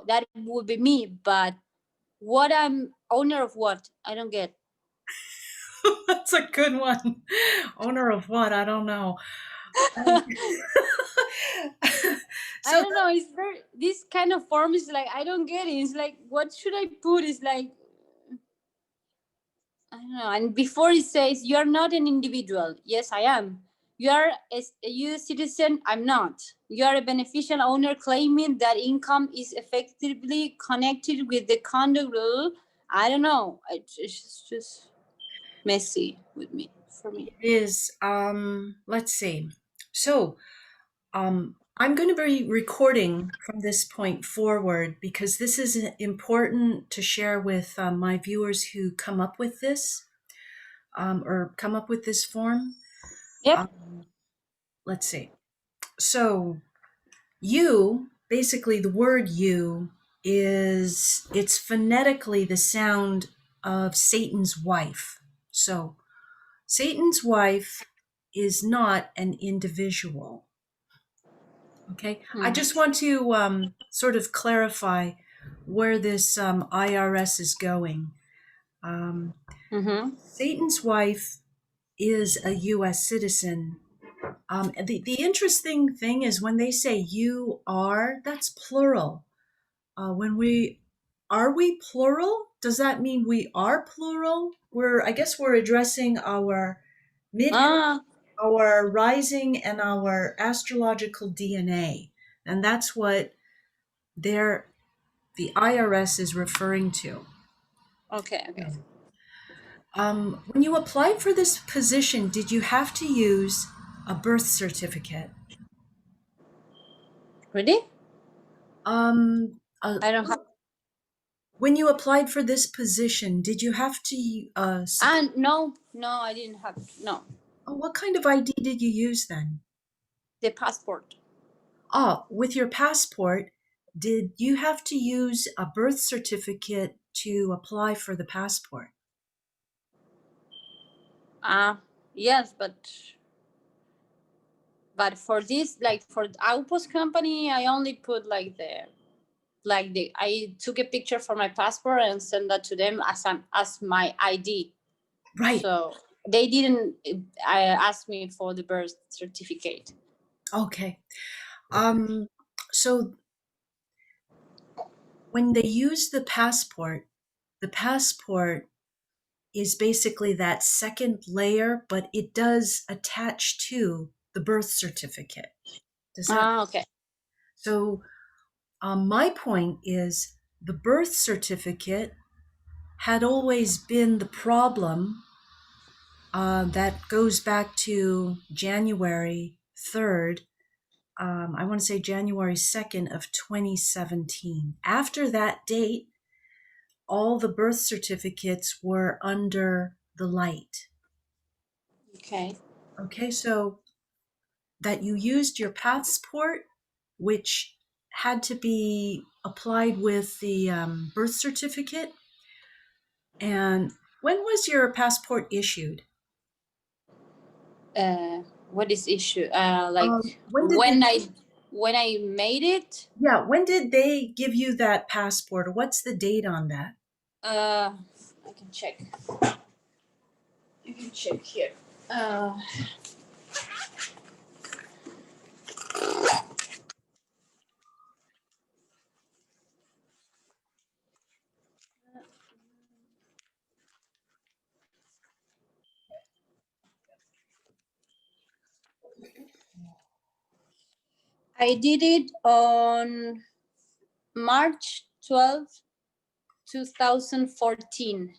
that would be me. But what I'm owner of what? I don't get. That's a good one. Owner of what? I don't know. Um, I so don't know. It's very this kind of form is like I don't get it. It's like what should I put? It's like I don't know. And before it says you are not an individual. Yes, I am. You are a U.S. citizen. I'm not. You are a beneficial owner claiming that income is effectively connected with the conduct. I don't know. It's just messy with me for me. it is, let's see. So I'm going to be recording from this point forward because this is important to share with my viewers who come up with this or come up with this form. Yep. Let's see. So you, basically the word you it's phonetically the sound of Satan's wife. So Satan's wife is not an individual. Okay. I just want to sort of clarify where this IRS is going. Satan's wife is a U.S. citizen. The interesting thing is when they say you are, that's plural. When we are we plural? Does that mean we are plural? I guess we're addressing our mid, our rising, and our astrological DNA, and that's what the IRS is referring to. Okay. Okay. When you applied for this position, did you have to use a birth certificate? Ready? I don't have. When you applied for this position, did you have to And no, I didn't have. No, what kind of ID did you use then? the passport. With your passport, did you have to use a birth certificate to apply for the passport? Yes, but for this, like for Outpost company, I only put like the I took a picture for my passport and sent that to them as my ID. Right. So they didn't ask me for the birth certificate. Okay. So when they use the passport is basically that second layer, but it does attach to the birth certificate. Does that? Okay. So my point is the birth certificate had always been the problem. That goes back to January 3rd. I want to say January 2nd of 2017. After that date, all the birth certificates were under the light. Okay. Okay, so that you used your passport, which had to be applied with the birth certificate. And when was your passport issued? What is issue? Like When did when they? I made it. Yeah, when did they give you that passport? Or what's the date on that? I can check. You can check here. I did it on March 12th, 2014.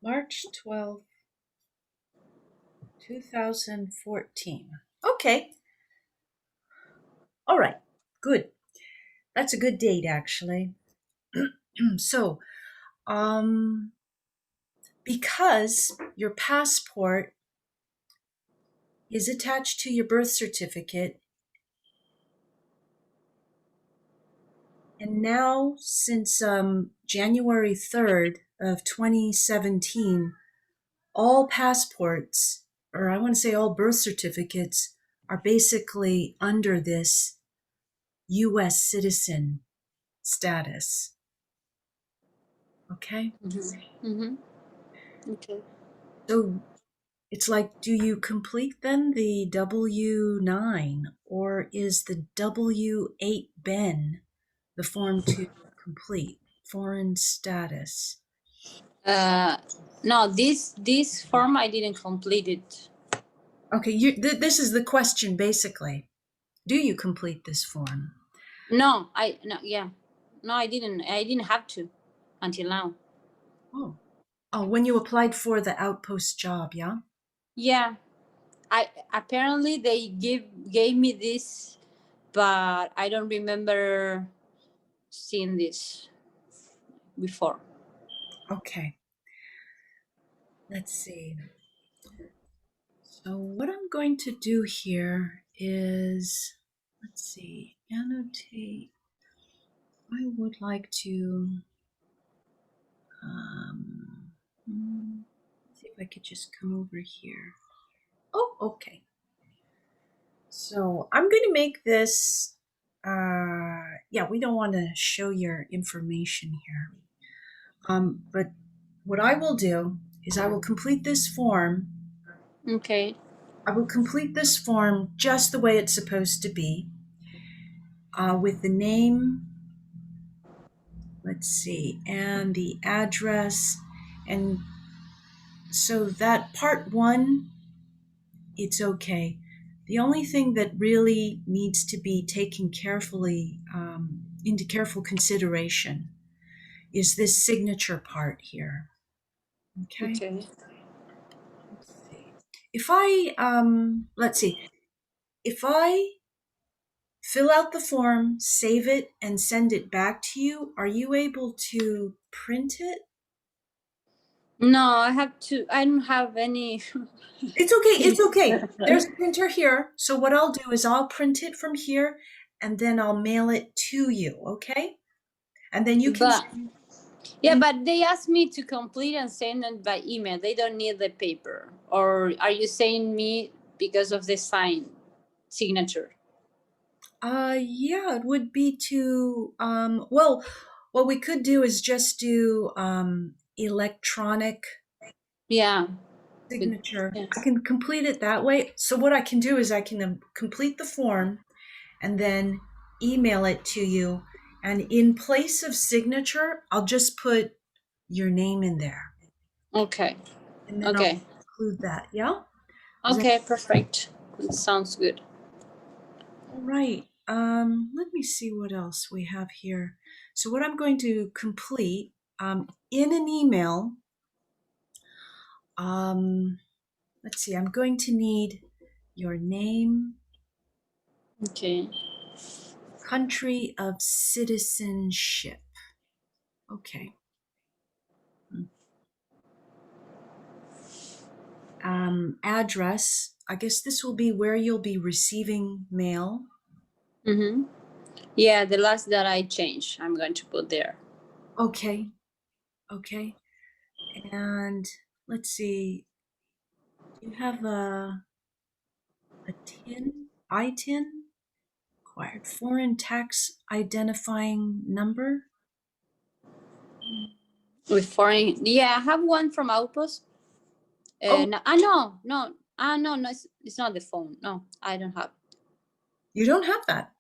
March 12th, 2014. Okay. All right. Good. That's a good date, actually. So, because your passport is attached to your birth certificate, and now since January 3rd of 2017, all passports, or I want to say all birth certificates, are basically under this U.S. citizen. status. Okay? Mm-hmm. Okay. So it's like, do you complete then the W9, or is the W8 Ben the form to complete? Foreign status. No, this form I didn't complete it. Okay, this is the question basically. Do you complete this form? No, yeah, no, I didn't. I didn't have to until now. Oh, when you applied for the outpost job, yeah? Yeah, I apparently they gave me this, but I don't remember seeing this before. Okay. Let's see. So what I'm going to do here is, let's see, annotate. I would like to, let's see if I could just come over here. Oh, okay. So I'm going to make this, yeah, we don't want to show your information here. But what I will do is I will complete this form. Okay. I will complete this form just the way it's supposed to be, with the name, let's see, and the address. And so that part one, it's okay. The only thing that really needs to be taken carefully, into careful consideration, is this signature part here. Okay. Okay. Let's see. If I, let's see, if I fill out the form, save it, and send it back to you, are you able to print it? No, I have to. I don't have any. It's okay. It's okay. There's a printer here. So what I'll do is I'll print it from here and then I'll mail it to you. Okay. And then you can. But yeah, but they asked me to complete and send it by email. They don't need the paper. Or are you saying me because of the signature? Yeah, it would be to, well, what we could do is just do, electronic Yeah. signature. Yeah. I can complete it that way. So what I can do is I can, complete the form and then email it to you. And in place of signature, I'll just put your name in there. Okay. And then Okay. I'll include that. Yeah? Okay, perfect. It sounds good. All right. Let me see what else we have here. So what I'm going to complete, in an email, let's see, I'm going to need your name, Okay. country of citizenship. Okay. Address. I guess this will be where you'll be receiving mail. Mm-hmm. Yeah, the last that I changed, I'm going to put there. Okay. Okay. And let's see. Do you have a ITIN? Acquired foreign tax identifying number? With foreign, yeah, I have one from Outpost. Oh, No, no, it's not the phone. No, I don't have you don't have that.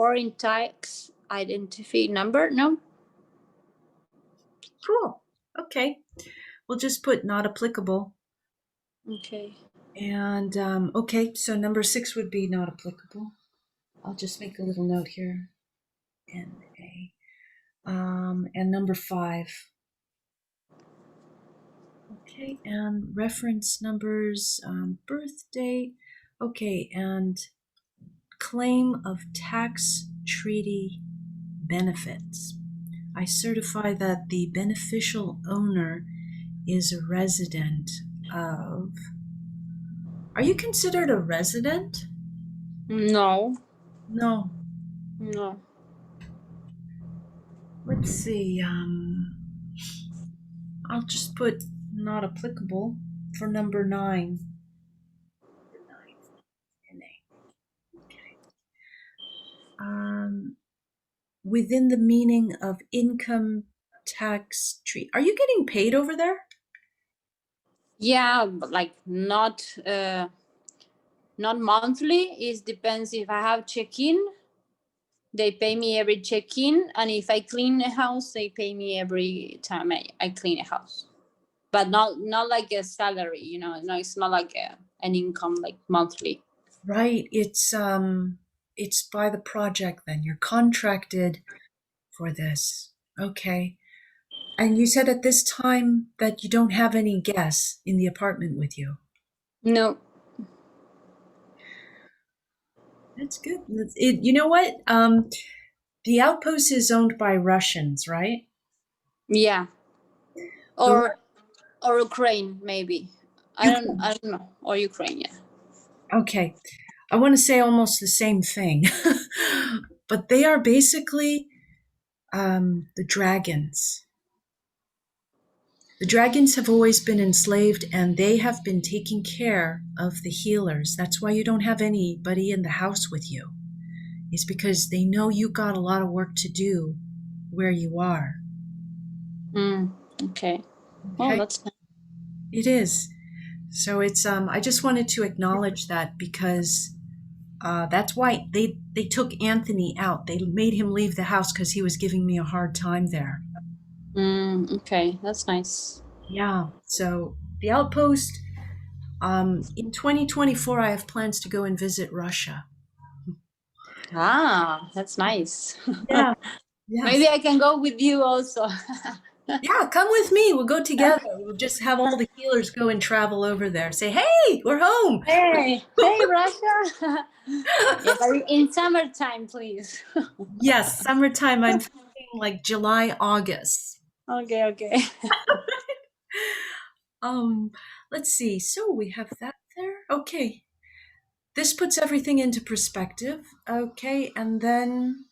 foreign tax identify number. No. Cool. Okay. We'll just put not applicable. Okay. And okay, so number 6 would be not applicable. I'll just make a little note here. NA. And number 5. Okay, and reference numbers, birth date. Okay, and claim of tax treaty benefits. I certify that the beneficial owner is a resident of. Are you considered a resident? No. No. No. Let's see. I'll just put not applicable for number 9. NA. Okay. within the meaning of income tax treat. Are you getting paid over there? Yeah, but like not monthly. It depends if I have check-in. They pay me every check-in, and if I clean a house, they pay me every time I clean a house. But not like a salary, you know. No, it's not like an income like monthly. Right. It's by the project then. You're contracted for this. Okay. And you said at this time that you don't have any guests in the apartment with you. No. That's good. You know what? The outpost is owned by Russians, right? Yeah. The Or Ukraine maybe. Ukraine. I don't know. Or Ukraine, yeah. Okay. I want to say almost the same thing, but they are basically the dragons. The dragons have always been enslaved and they have been taking care of the healers. That's why you don't have anybody in the house with you. It's because they know you got a lot of work to do where you are. Okay. Oh, Okay? that's nice. It is. So it's I just wanted to acknowledge that because that's why they took Anthony out. They made him leave the house because he was giving me a hard time there. Okay, that's nice. Yeah. So the outpost. In 2024, I have plans to go and visit Russia. Ah, that's nice. Yeah. Yes. Maybe I can go with you also. Yeah, come with me. We'll go together. We'll just have all the healers go and travel over there. Say, hey, we're home. Hey, Russia. Yeah, but in summertime, please. Yes, summertime. I'm thinking like July, August. Okay. Um, let's see. So we have that there. Okay. This puts everything into perspective. Okay, and then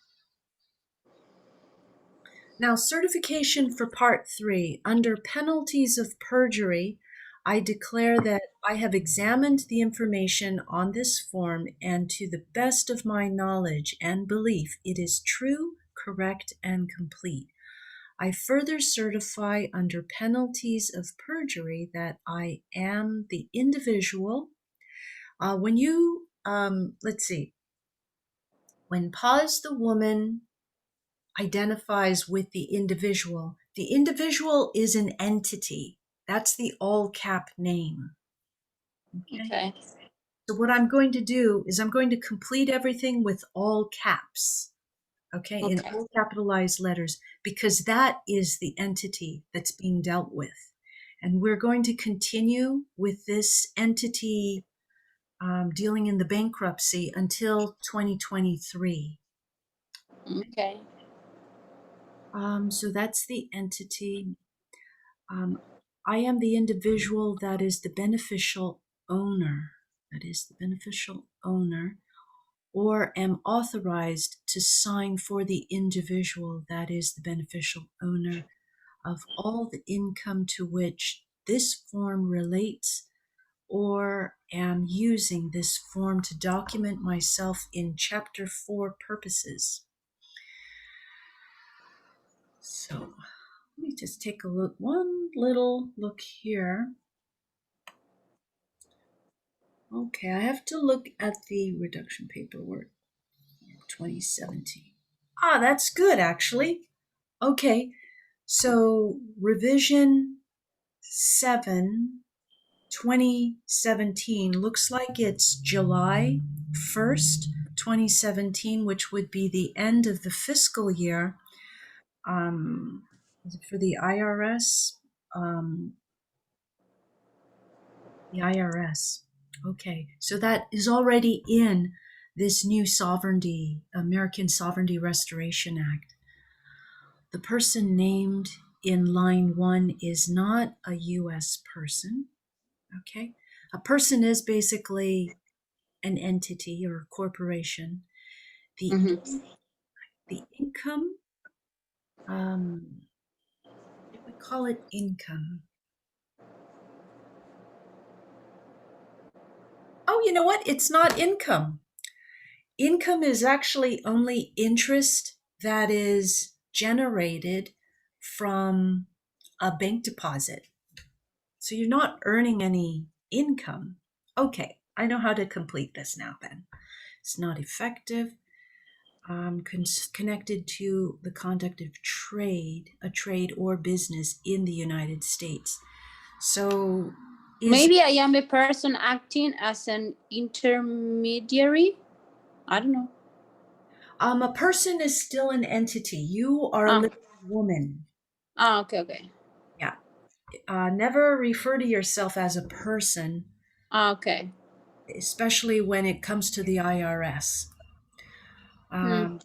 now certification for part 3. Under penalties of perjury, I declare that I have examined the information on this form and to the best of my knowledge and belief, it is true, correct, and complete. I further certify under penalties of perjury that I am the individual. Let's see, when Paz the woman identifies with the individual is an entity. That's the all cap name. Okay. So what I'm going to do is I'm going to complete everything with all caps. Okay, in Okay. all capitalized letters, because that is the entity that's being dealt with. And we're going to continue with this entity dealing in the bankruptcy until 2023. Okay. So that's the entity. I am the individual that is the beneficial owner. That is the beneficial owner, or am authorized to sign for the individual that is the beneficial owner of all the income to which this form relates, or am using this form to document myself in Chapter 4 purposes. So let me just take a look, one little look here. Okay, I have to look at the reduction paperwork 2017. Ah, that's good actually. Okay, so revision 7 2017 looks like it's July 1st, 2017, which would be the end of the fiscal year for the IRS. The IRS. Okay, so that is already in this new sovereignty, American Sovereignty Restoration Act. The person named in line 1 is not a U.S. person. Okay, a person is basically an entity or a corporation. The the income, we call it income. Oh, you know what? It's not income. Income is actually only interest that is generated from a bank deposit. So you're not earning any income. Okay, I know how to complete this now then. It's not effective. Connected to the conduct of trade, a trade or business in the United States. So maybe I am a person acting as an intermediary. I don't know. A person is still an entity. You are a living woman. Okay. Yeah. Never refer to yourself as a person, Okay. especially when it comes to the IRS. A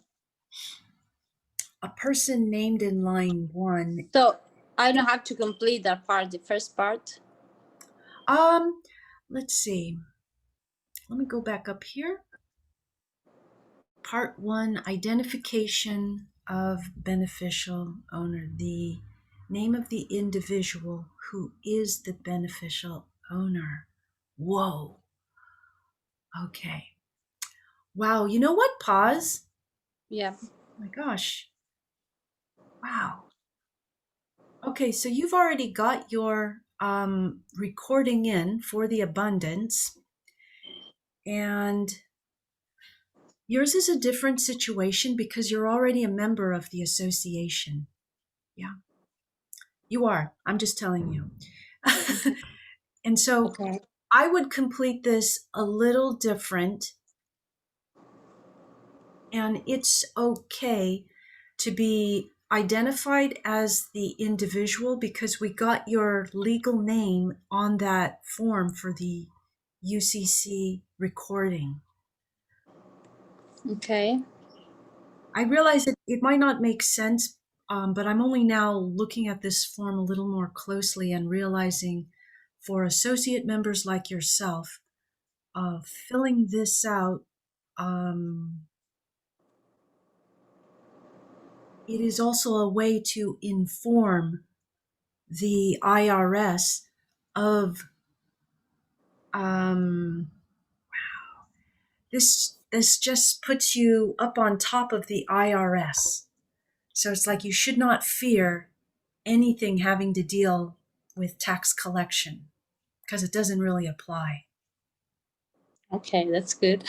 person named in line 1. So I don't have to complete that part, the first part. Let's see. Let me go back up here. Part 1, identification of beneficial owner. The name of the individual who is the beneficial owner. Whoa. Okay. Wow. You know what? Pause. Yeah. Oh my gosh. Wow. Okay, so you've already got your recording in for the abundance, and yours is a different situation because you're already a member of the association. Yeah, you are. I'm just telling you. And so Okay. I would complete this a little different, and it's okay to be identified as the individual because we got your legal name on that form for the UCC recording. Okay. I realize it might not make sense, but I'm only now looking at this form a little more closely and realizing for associate members like yourself, filling this out, it is also a way to inform the IRS of this just puts you up on top of the IRS. So it's like you should not fear anything having to deal with tax collection because it doesn't really apply. Okay, that's good.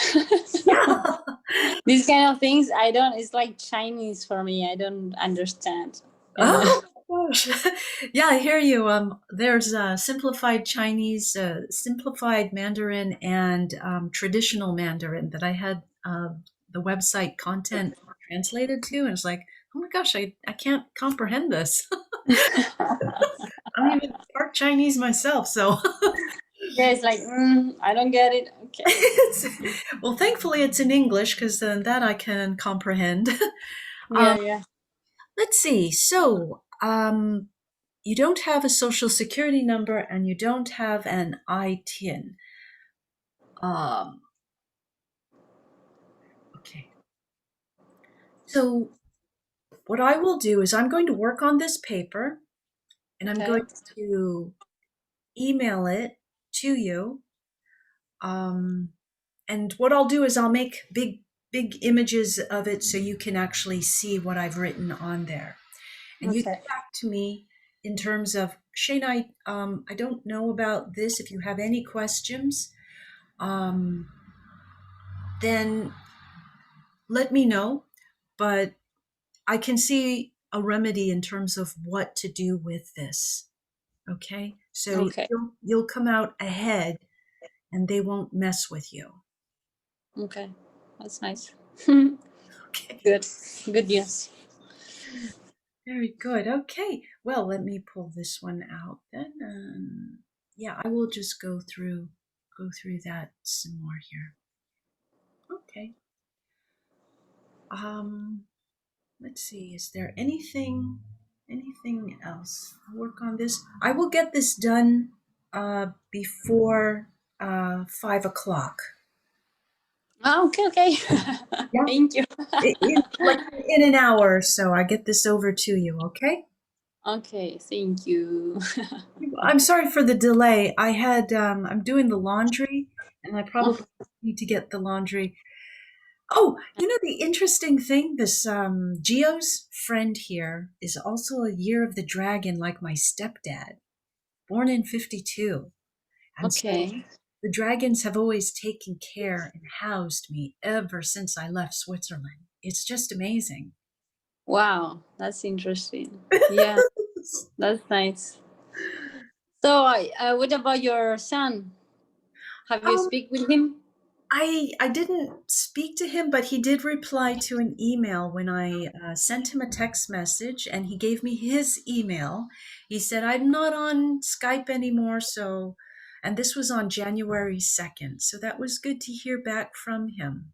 Yeah. These kind of things, it's like Chinese for me. I don't understand. Oh gosh. Yeah, I hear you. There's simplified Chinese, simplified Mandarin, and traditional Mandarin that I had the website content translated to, and it's like, oh my gosh, I can't comprehend this. I'm even part Chinese myself, so Yeah, it's like, I don't get it. Okay. well, thankfully it's in English because then that I can comprehend. Yeah. Let's see. So, you don't have a social security number and you don't have an ITIN. Okay. So, what I will do is I'm going to work on this paper and I'm going to email it to you. And what I'll do is I'll make big images of it so you can actually see what I've written on there. And you get back to me in terms of Shane, I don't know about this. If you have any questions, then let me know. But I can see a remedy in terms of what to do with this. Okay, so you'll come out ahead, and they won't mess with you. Okay, that's nice. Okay. Good news. Very good. Okay. Well, let me pull this one out then. Yeah, I will just go through that some more here. Okay. Let's see. Is there anything else? I'll work on this. I will get this done before 5 o'clock. Oh, okay. Yeah. Thank you. in an hour or so, I get this over to you. Okay. Okay, thank you. I'm sorry for the delay. I had I'm doing the laundry, and I probably need to get the laundry. Oh, you know the interesting thing, this Gio's friend here is also a year of the dragon like my stepdad, born in 52. And so Okay. the dragons have always taken care and housed me ever since I left Switzerland. It's just amazing. Wow, that's interesting. Yeah, that's nice. So, what about your son? Have you um, speak with him? I didn't speak to him, but he did reply to an email when I sent him a text message, and he gave me his email. He said, "I'm not on Skype anymore," so, and this was on January 2nd, so that was good to hear back from him.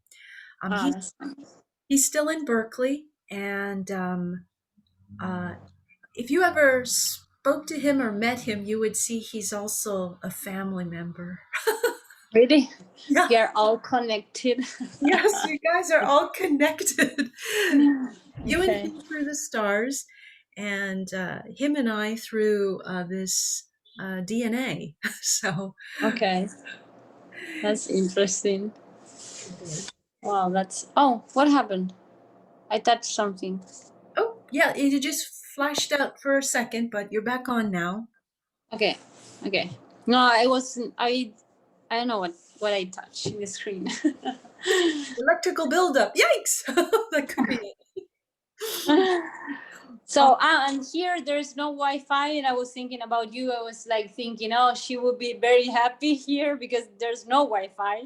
Um, Oh, he that's nice. he's still in Berkeley, and uh, if you ever spoke to him or met him, you would see he's also a family member. Really? Yeah. We are all connected. Yes, you guys are all connected. You and Okay. him through the stars, and him and I through this DNA. So, Okay. That's interesting. Wow, that's. Oh, what happened? I touched something. oh, yeah, it just flashed out for a second, but you're back on now. Okay. Okay. No, I wasn't. I don't know what I touched in the screen. Electrical buildup. Yikes! That could be it. So, and here there's no Wi-Fi, and I was thinking about you. I was like thinking, oh, she would be very happy here because there's no Wi-Fi.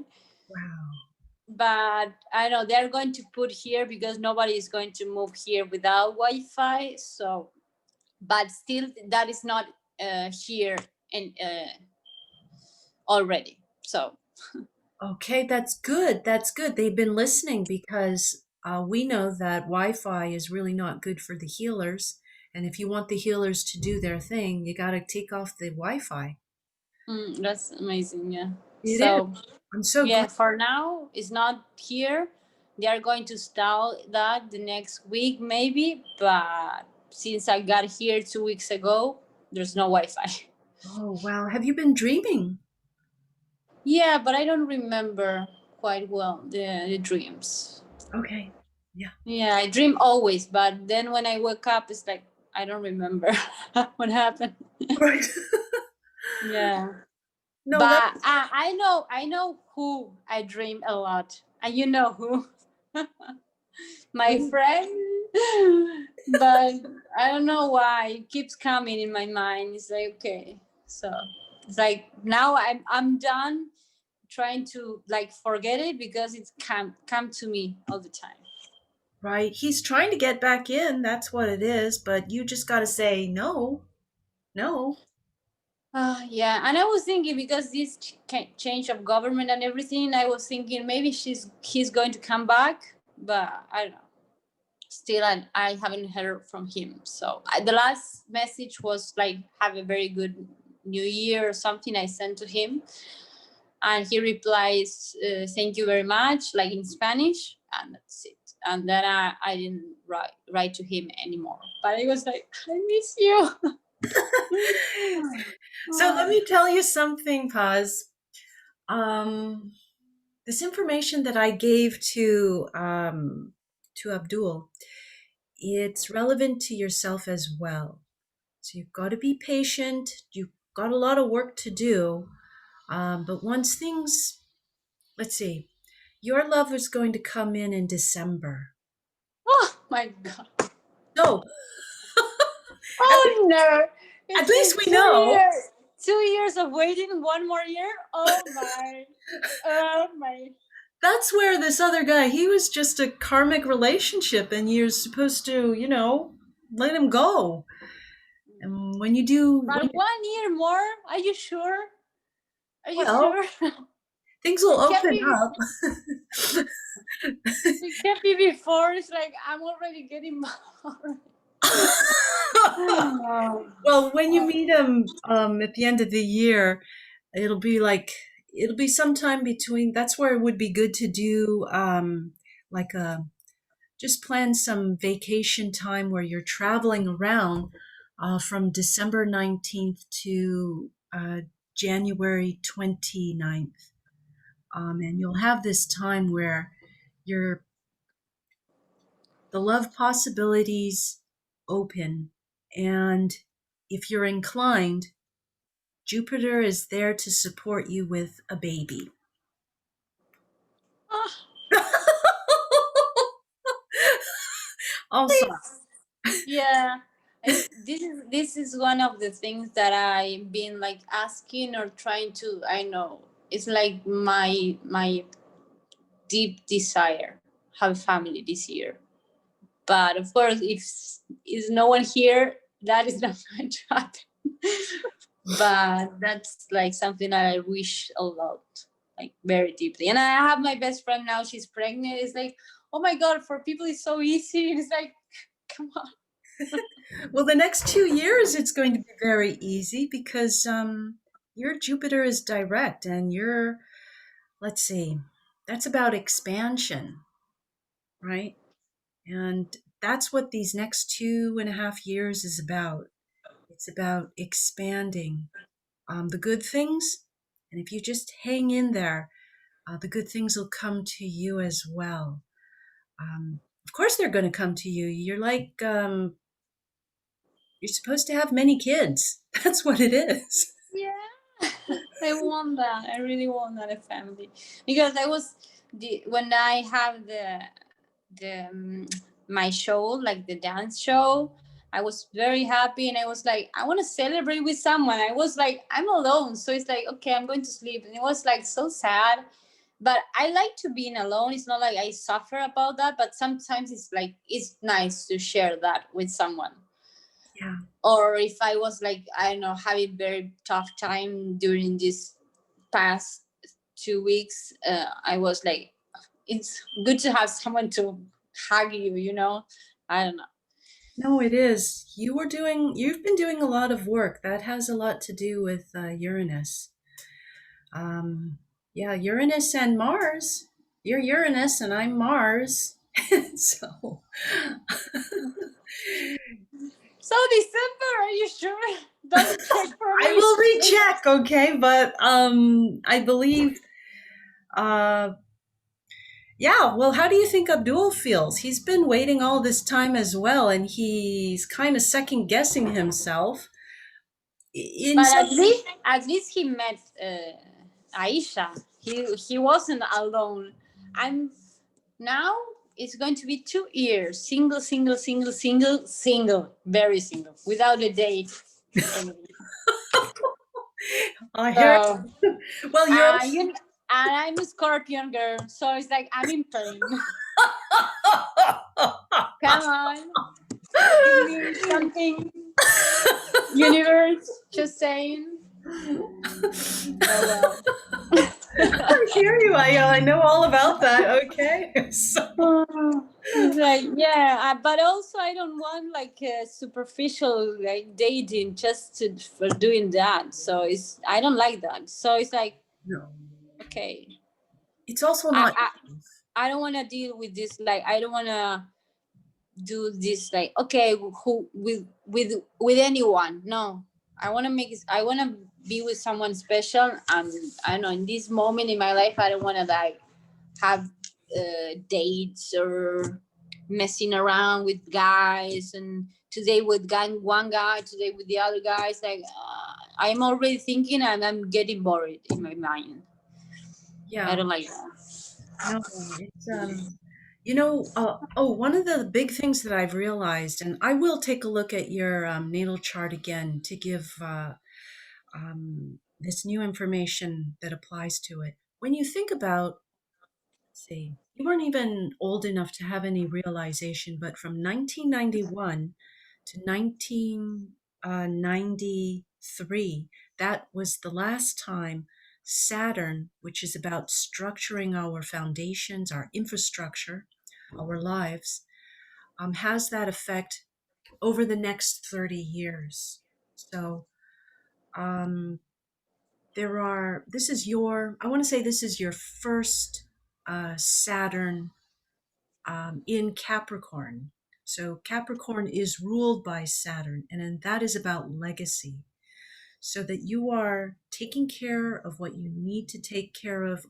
Wow. But I know they're going to put here because nobody is going to move here without Wi-Fi. So, but still, that is not here and already. So, Okay, that's good. That's good. They've been listening because we know that Wi-Fi is really not good for the healers. And if you want the healers to do their thing, you got to take off the Wi-Fi. that's amazing. Yeah. It is. So, I'm so yeah, glad. for now, it's not here. They are going to install that the next week, maybe. But since I got here 2 weeks ago, there's no Wi Fi. Oh, wow. Have you been dreaming? Yeah, but I don't remember quite well the dreams. Okay. Yeah. Yeah, I dream always, but then when I wake up, it's like I don't remember what happened. Right. Yeah, No, that. but I know who I dream a lot, and you know who. My friend, but I don't know why it keeps coming in my mind. It's like okay, so it's like now I'm done trying to like forget it because it's come to me all the time. Right. He's trying to get back in. That's what it is. But you just got to say no. No. Yeah, and I was thinking because this change of government and everything, I was thinking maybe he's going to come back, but I don't know. Still, I haven't heard from him. So the last message was like, "Have a very good New Year" or something. I sent to him, and he replies, "Thank you very much," like in Spanish, and that's it. And then I didn't write to him anymore. But it was like, "I miss you." So let me tell you something, Paz. Um, this information that I gave to Abdul, it's relevant to yourself as well. So you've got to be patient. You've got a lot of work to do. But once things, let's see, your love is going to come in December. Oh my god. So at least, Oh no. at It's least been we two know. years. 2 years of waiting, one more year. Oh my. Oh my. That's where this other guy, he was just a karmic relationship, and you're supposed to, let him go. And when you do, But 1 year more? Are you sure? Are you well, sure? things will It can't open be up. it can't be before. It's like I'm already getting bored. Oh. Well, when you meet him at the end of the year, it'll be like it'll be sometime between. That's where it would be good to do like a just plan some vacation time where you're traveling around from December 19th to January 29th. And you'll have this time where you're the love possibilities open. And if you're inclined, Jupiter is there to support you with a baby. Ah, Also, yeah. This is one of the things that I've been like asking or trying to. I know it's like my deep desire have a family this year. But of course, if is no one here, that is not going to happen. But that's like something that I wish a lot, like very deeply. And I have my best friend now; she's pregnant. It's like, oh my god, for people it's so easy. It's like, come on. well, the next 2 years it's going to be very easy because your Jupiter is direct and you're, let's see, that's about expansion, right? And that's what these next 2.5 years is about. It's about expanding the good things. And if you just hang in there, the good things will come to you as well. Of course, they're going to come to you. You're supposed to have many kids. That's what it is. Yeah, I want that. I really want that a family because I was when I have the my show, like the dance show. I was very happy and I was like, I want to celebrate with someone. I was like, I'm alone, so it's like, okay, I'm going to sleep, and it was like so sad. But I like to be alone. It's not like I suffer about that, but sometimes it's like it's nice to share that with someone. Yeah. Or if I was like, I don't know, having very tough time during this past 2 weeks, I was like, it's good to have someone to hug you, I don't know. No, it is. You've been doing a lot of work. That has a lot to do with Uranus. Um, yeah, Uranus and Mars. You're Uranus and I'm Mars. So, So December, are you sure? Double check for I me. will recheck, okay? But I believe, uh, yeah, well, how do you think Abdul feels? He's been waiting all this time as well, and he's kind of second guessing himself. In But some, at least he met Aisha. He wasn't alone. I'm now. It's going to be 2 years, single, single, single, single, single, very single, without a date. I hear. So, Well, you're. and I'm a Scorpion girl, so it's like I'm in pain. Come on, give me something, universe. Just saying. Oh well. I hear you. I know all about that. Okay. So, It's like but also I don't want like a superficial like dating for doing that. So I don't like that. So it's like no, okay, it's also I not. I, I don't want to deal with this. Like I don't want to do this. Like okay, who with anyone? No, I want to be with someone special. And I don't know, in this moment in my life, I don't want to like have dates or messing around with guys and today with one guy, today with the other guys. Like I'm already thinking and I'm getting bored in my mind. I Yeah. don't like that. No, it's one of the big things that I've realized, and I will take a look at your natal chart again to give this new information that applies to it. When you think about, let's see, you weren't even old enough to have any realization, but from 1991 to 1993, that was the last time Saturn, which is about structuring our foundations, our infrastructure, our lives, has that effect over the next 30 years. So um, I want to say this is your first Saturn in Capricorn. So Capricorn is ruled by Saturn, and that is about legacy. So that you are taking care of what you need to take care of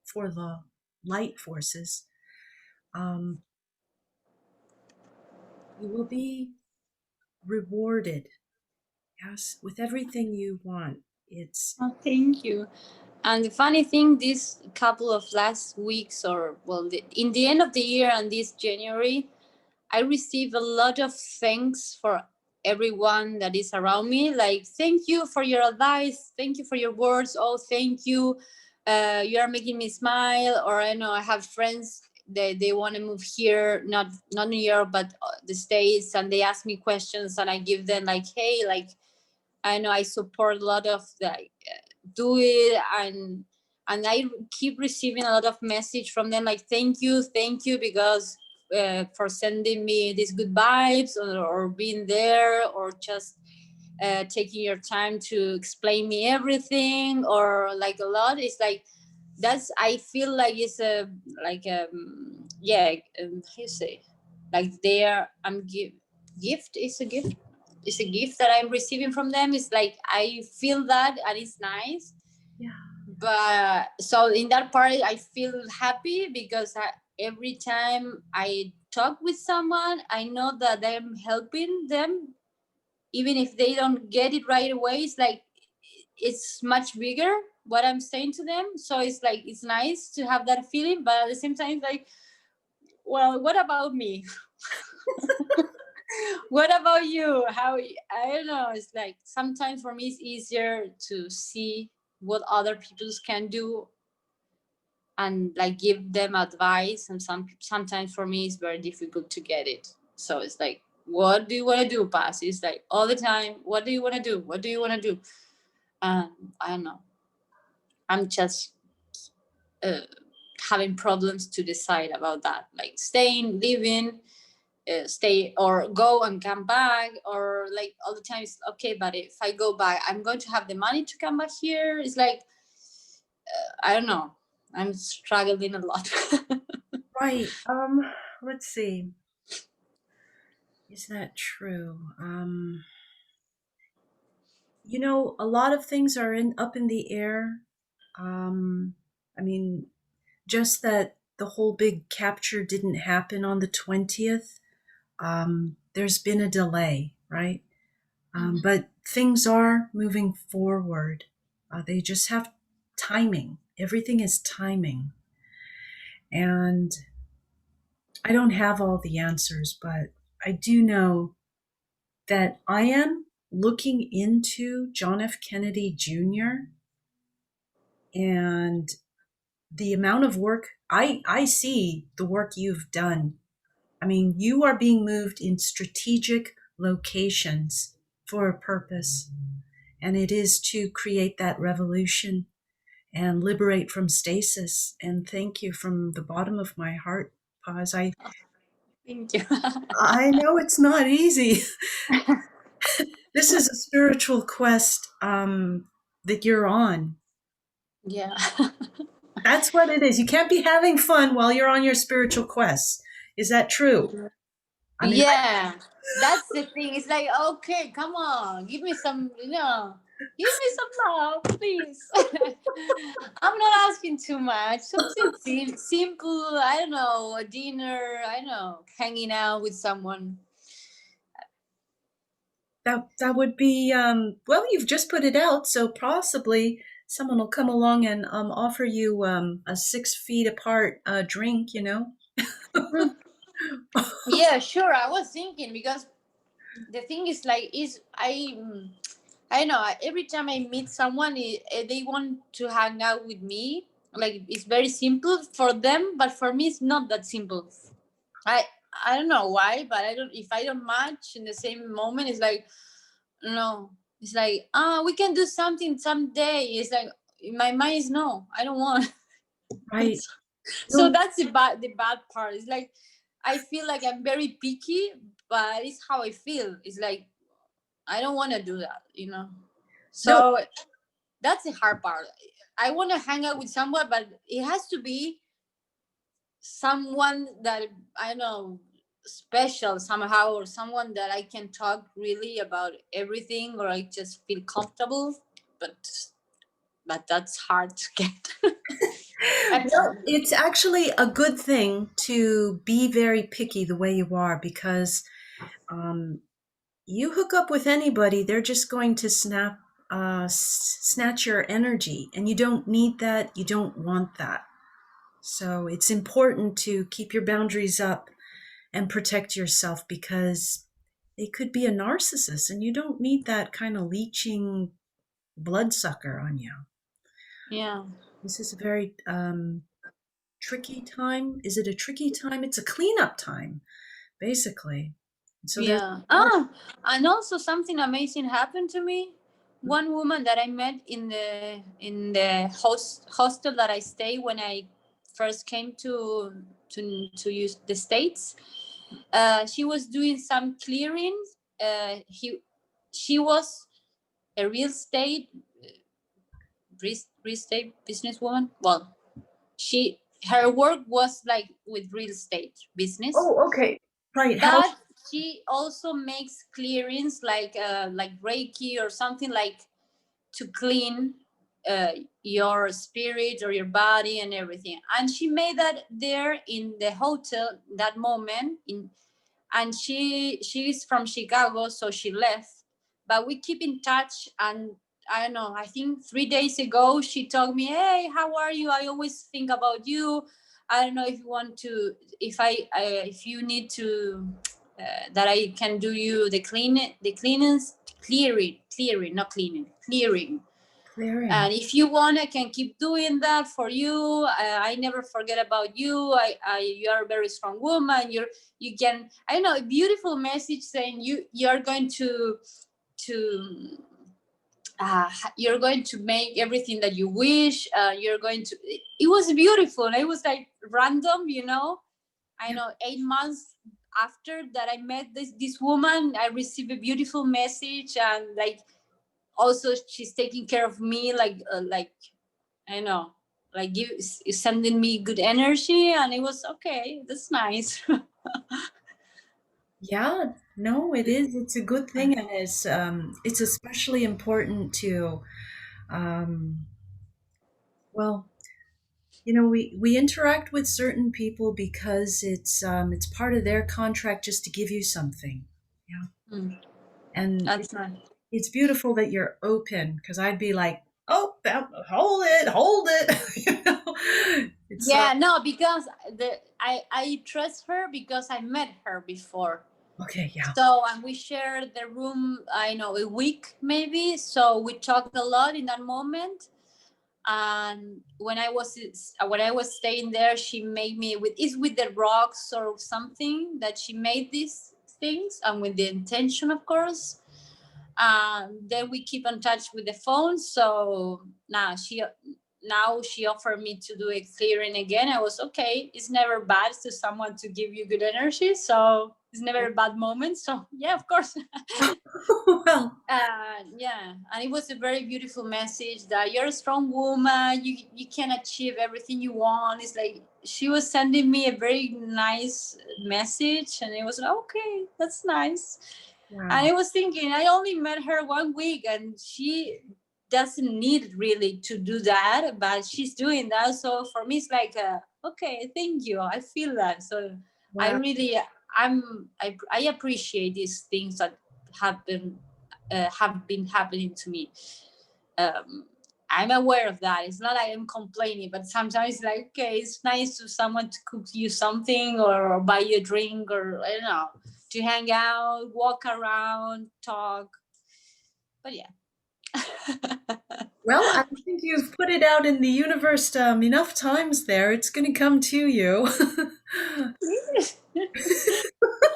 for the light forces. Um, You will be rewarded, yes, with everything you want. It's Oh, thank you. And the funny thing, this couple of last weeks, or well, in the end of the year and this January, I receive a lot of thanks for everyone that is around me. Like, thank you for your advice. Thank you for your words. Oh, thank you. You are making me smile. Or I know I have friends that they want to move here, not New York, but the States, and they ask me questions, and I give them like, hey, like I know I support a lot of like do it, and I keep receiving a lot of message from them like thank you because for sending me these good vibes, or being there, or just taking your time to explain me everything, or like a lot. It's like that's I feel like it's a like yeah, how you say, like there I'm gift is a gift, it's a gift that I'm receiving from them. It's like I feel that, and it's nice. yeah. But so in that part I feel happy because every time I talk with someone, I know that I'm helping them, even if they don't get it right away. It's like it's much bigger what I'm saying to them. So it's like it's nice to have that feeling, but at the same time, it's like, well, what about me? What about you? How I don't know. It's like sometimes for me it's easier to see what other people can do and like give them advice, and sometimes for me it's very difficult to get it. So it's like, what do you want to do, Paz? It's like all the time, what do you want to do? What do you want to do? I don't know. I'm just uh, having problems to decide about that, like staying, living, stay or go and come back, or like all the time it's okay, but if I go back I'm going to have the money to come back here. It's like I don't know, I'm struggling a lot. Right. Let's see. Is that true? A lot of things are in up in the air. Um, I mean, just that the whole big capture didn't happen on the 20th. There's been a delay, right? But things are moving forward. They just have timing. Everything is timing. And I don't have all the answers, but I do know that I am looking into John F. Kennedy Jr. and the amount of work I see the work you've done. I mean, you are being moved in strategic locations for a purpose, and it is to create that revolution and liberate from stasis. And thank you from the bottom of my heart, Paz. Thank you. I know it's not easy. This is a spiritual quest that you're on. Yeah. That's what it is. You can't be having fun while you're on your spiritual quest. Is that true? I mean, Yeah, that's the thing. It's like, okay, come on, give me some, give me some love, please. I'm not asking too much. Something simple. I don't know, a dinner. I don't know, hanging out with someone. that would be well. You've just put it out, so possibly someone will come along and offer you a 6 feet apart drink. Mm. Yeah, sure. I was thinking because the thing is like is I know every time I meet someone, they want to hang out with me. Like it's very simple for them, but for me, it's not that simple. I I don't know why, but I don't. If I don't match in the same moment, it's like no. It's like we can do something someday. It's like in my mind is no. I don't want. Right. So No, that's the bad part. It's like I feel like I'm very picky, but it's how I feel. It's like I don't want to do that. no, So that's the hard part. I want to hang out with someone, but it has to be someone that I know special somehow, or someone that I can talk really about everything, or I just feel comfortable. But that's hard to get. well, it's actually a good thing to be very picky the way you are because Um, you hook up with anybody, they're just going to snatch your energy, and you don't need that. You don't want that. So it's important to keep your boundaries up and protect yourself, because they could be a narcissist, and you don't need that kind of leeching bloodsucker on you. Yeah. This is a very tricky time. Is it a tricky time? It's a cleanup time, basically. So there's Yeah. a lot of, And also something amazing happened to me. One woman that I met in the hostel that I stayed when I first came to use the States. She was doing some clearings. She was a real estate businesswoman. Well, her work was like with real estate business, oh, okay. Right. How? but she also makes clearings like Reiki or something, like to clean your spirit or your body and everything. And she made that there in the hotel that moment. And she's from Chicago, so she left. But we keep in touch, and I don't know. I think 3 days ago she told me, "Hey, how are you? I always think about you. I don't know if you want to, if you need to, that I can do you clearing, not cleaning, clearing. Clearing. And if you want, I can keep doing that for you. I never forget about you. You are a very strong woman. You can, I don't know, a beautiful message saying you're going to you're going to make everything that you wish. You're going to. It was beautiful. It was like random, you know. I Yeah. know 8 months after that I met this woman, I received a beautiful message, and like also she's taking care of me, like I know, like sending me good energy, and it was okay. That's nice. Yeah, no, it is. It's a good thing, and it's especially important to, um, well, we interact with certain people because it's part of their contract just to give you something. Yeah, Mm, and that's nice. it's beautiful that you're open, because I'd be like, oh, hold it, it's Yeah, no, because I trust her because I met her before. okay, yeah, So, and we shared the room, I know, a week maybe. So we talked a lot in that moment. And when I was staying there, she made me with the rocks or something that she made these things, and with the intention, of course. Then we keep in touch with the phone. So now she offered me to do a clearing again. I was okay. It's never bad to someone to give you good energy, so it's never a bad moment. So yeah, of course. well, Yeah, and it was a very beautiful message that you're a strong woman. You can achieve everything you want. It's like she was sending me a very nice message, and it was like, okay, that's nice. And wow, I was thinking, I only met her 1 week, and she doesn't need really to do that, but she's doing that. So for me, it's like, okay, thank you. I feel that. So I wow, really, I appreciate these things that happen, have been happening to me. Um, I'm aware of that. It's not like I'm complaining, but sometimes it's like, okay, it's nice to someone to cook you something or buy you a drink, or I don't know, to hang out, walk around, talk. But yeah. well, I think you've put it out in the universe enough times there. It's going to come to you.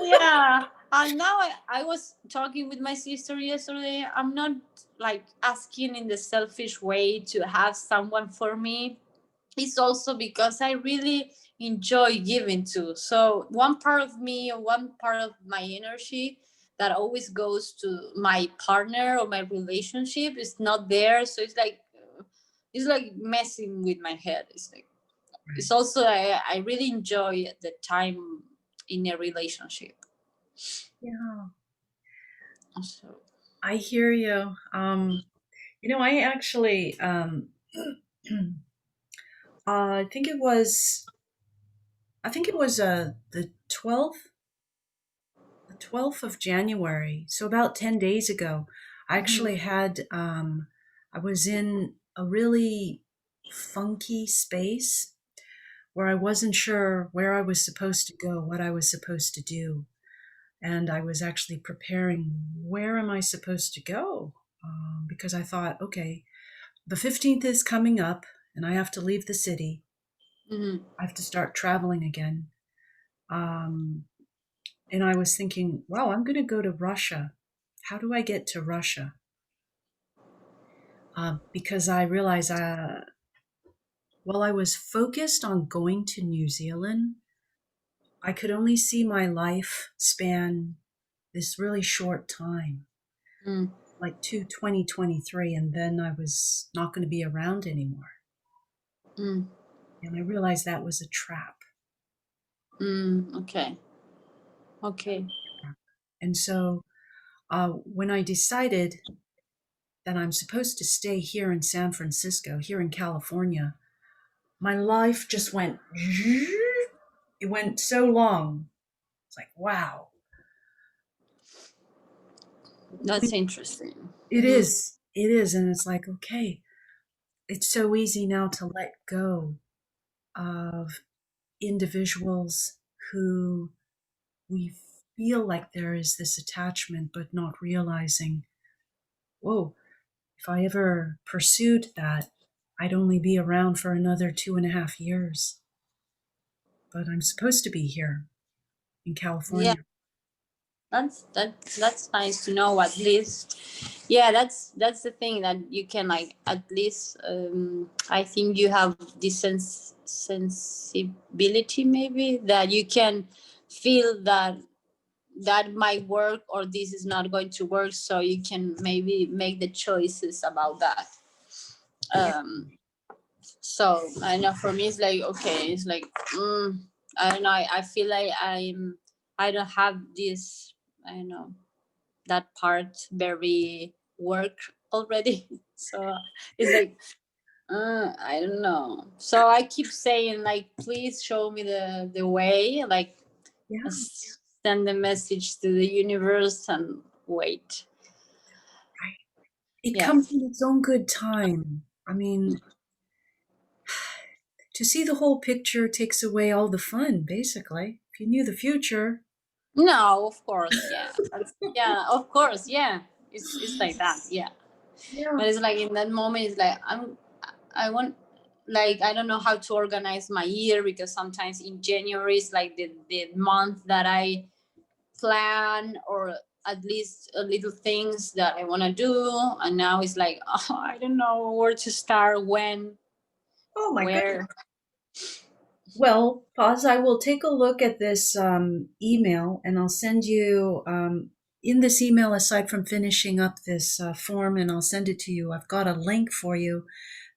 Yeah. And now I was talking with my sister yesterday. I'm not like asking in the selfish way to have someone for me. It's also because I really enjoy giving too. So one part of me, or one part of my energy that always goes to my partner or my relationship is not there. So it's like messing with my head. It's like, it's also, I really enjoy the time in a relationship. Yeah, So I hear you. I actually, I think it was, the 12th of January, so about 10 days ago, I actually had, I was in a really funky space where I wasn't sure where I was supposed to go, what I was supposed to do. And I was actually preparing, where am I supposed to go? Because I thought, okay, the 15th is coming up and I have to leave the city. Mm-hmm. I have to start traveling again. And I was thinking, wow, I'm going to go to Russia. How do I get to Russia? Because I realized while I was focused on going to New Zealand, I could only see my life span this really short time, Mm. like to 2023, and then I was not going to be around anymore. Mm. And I realized that was a trap. Okay. Okay. And so when I decided that I'm supposed to stay here in San Francisco, here in California, my life just went, it went so long. It's like, wow. That's interesting. It is. It is. And it's like, okay, it's so easy now to let go of individuals who we feel like there is this attachment, but not realizing, whoa, if I ever pursued that, I'd only be around for another 2.5 years. But I'm supposed to be here in Yeah, California. that's nice to know at least. Yeah, that's the thing that you can like at least. I think you have this sensibility maybe that you can feel that that might work or this is not going to work, so you can maybe make the choices about that. Yeah. So I know for me it's like okay, it's like I don't know. I feel like I don't have this. I don't know that part very work already. So it's like I don't know. So I keep saying like, please show me the way. Like Yeah. send the message to the universe and wait. Right. It Yeah. comes in its own good time. I mean, to see the whole picture takes away all the fun, basically. If you knew the future. No, of course, yeah. Yeah, of course, yeah. It's like that, yeah. Yeah. But it's like in that moment, it's like I want, like I don't know how to organize my year because sometimes in January is like the month that I plan or at least a little things that I want to do, and now it's like oh, I don't know where to start, when, Oh my goodness. where. Well, Paz, I will take a look at this email and I'll send you, in this email, aside from finishing up this form, and I'll send it to you, I've got a link for you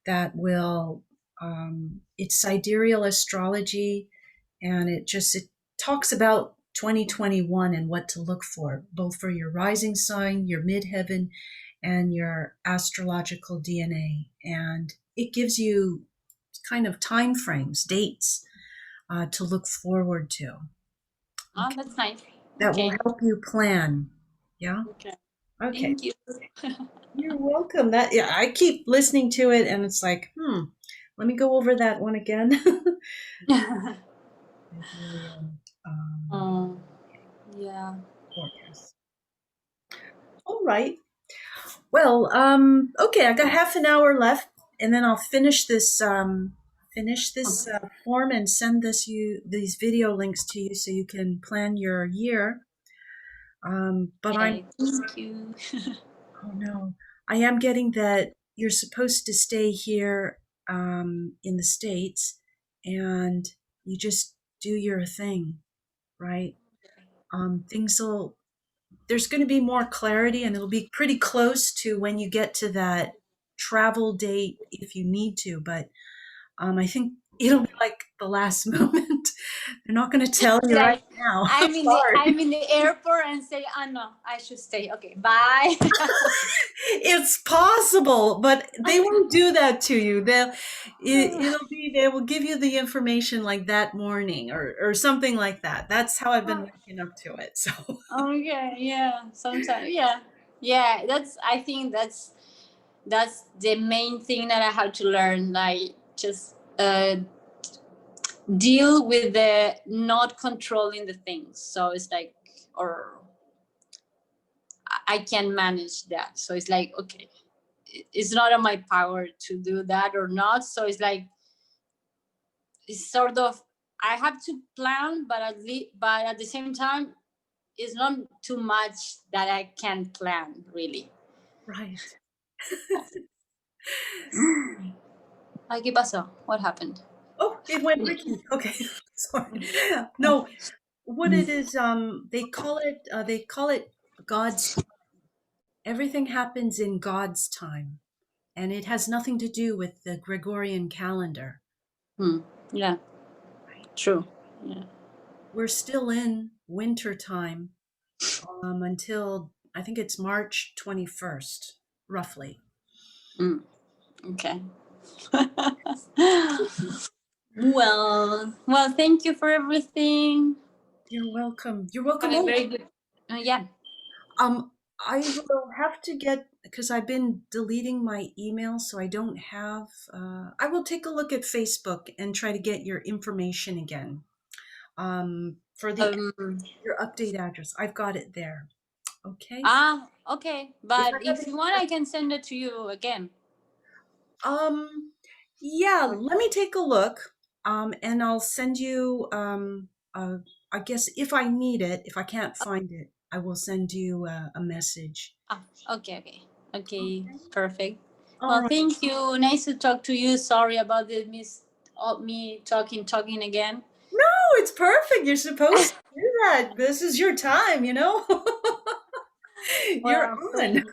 that will, it's sidereal astrology, and it talks about 2021 and what to look for, both for your rising sign, your midheaven, and your astrological DNA. And it gives you kind of time frames, dates to look forward to. Oh, Okay. that's nice. That will Okay. help you plan. Yeah. Okay. Okay. Thank you. You're welcome. That, yeah, I keep listening to it and it's like, let me go over that one again. um, Oh, yeah. forecast. All right. Well, okay, I got half an hour left, and then I'll finish this form and send these video links to you so you can plan your year. But Okay, thank you. oh no, I am getting that you're supposed to stay here in the States, and you just do your thing, right? Things will There's going to be more clarity, and it'll be pretty close to when you get to that travel date if you need to. But I think it'll be like the last moment. They're not going to tell you right Like now. I'm in the Sorry. I'm in the airport and say, oh no, I should stay. Okay, bye. It's possible, but they won't do that to you. It'll be they will give you the information like that morning or something like that. That's how I've been waking up to it. So Okay, yeah. Sometimes, yeah, yeah. I think that's the main thing that I had to learn. Like just deal with the not controlling the things. So it's like, or I can manage that. So it's like, okay, it's not in my power to do that or not. So it's like, it's sort of, I have to plan, but at the same time, it's not too much that I can plan really. right. Ay, ¿qué pasó? What happened? Oh, it went Ricky. Okay. Sorry. No, what it is, they call it God's time. Everything happens in God's time, and it has nothing to do with the Gregorian calendar. Yeah, true. Yeah. We're still in winter time until I think it's March 21st, roughly. Okay. Well, thank you for everything. You're welcome. You're Have welcome. a Oh, very good. Yeah. I will have to get because I've been deleting my email, so I don't have. I will take a look at Facebook and try to get your information again. For your update address, I've got it there. Okay. Okay. If But I have if any you want, I can send it to you again. Yeah, let me take a look. And I'll send you, I guess if I need it, if I can't find it, I will send you a message. Okay. Okay. Okay. Okay. Perfect. All Well, right. thank you. Nice to talk to you. Sorry about the me talking again. No, it's perfect. You're supposed to do that. This is your time, you know? You're Well, on.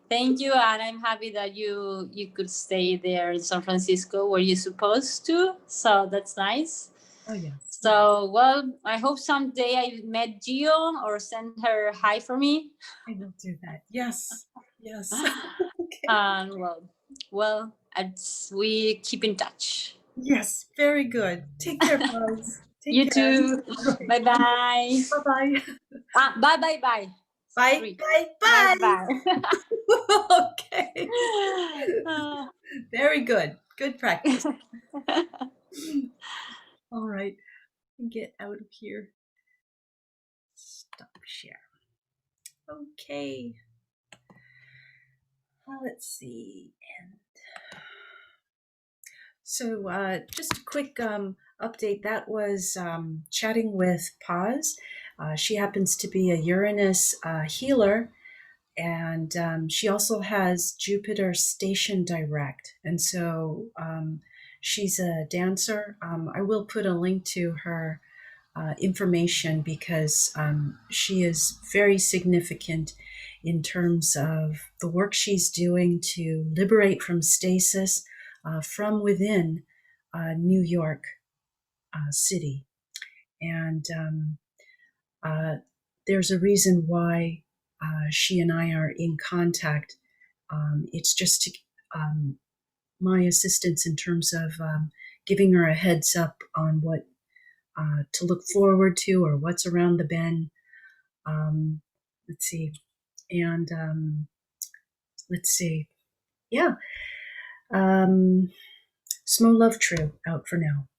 thank you, and I'm happy that you could stay there in San Francisco where you're supposed to. So that's nice. Oh, yes. So well, I hope someday I met Gio or send her hi for me. I will do that. Yes. Yes. Okay. And well, we keep in touch. Yes. Very good. Take care, guys. Take You care. too. All right. Bye bye. Bye-bye. Bye bye bye. Bye. Three. Bye. Bye Bye. bye. Okay. Very good. Good practice. All right. Get out of here. Stop share. Okay. Let's see. And so just a quick update. That was chatting with Paz. She happens to be a Uranus healer, and she also has Jupiter station direct. And so she's a dancer. I will put a link to her information because she is very significant in terms of the work she's doing to liberate from stasis from within New York City. And there's a reason why she and I are in contact. It's just my assistance in terms of giving her a heads up on what to look forward to or what's around the bend. Let's see. And let's see. Yeah. Smo Love True out for now.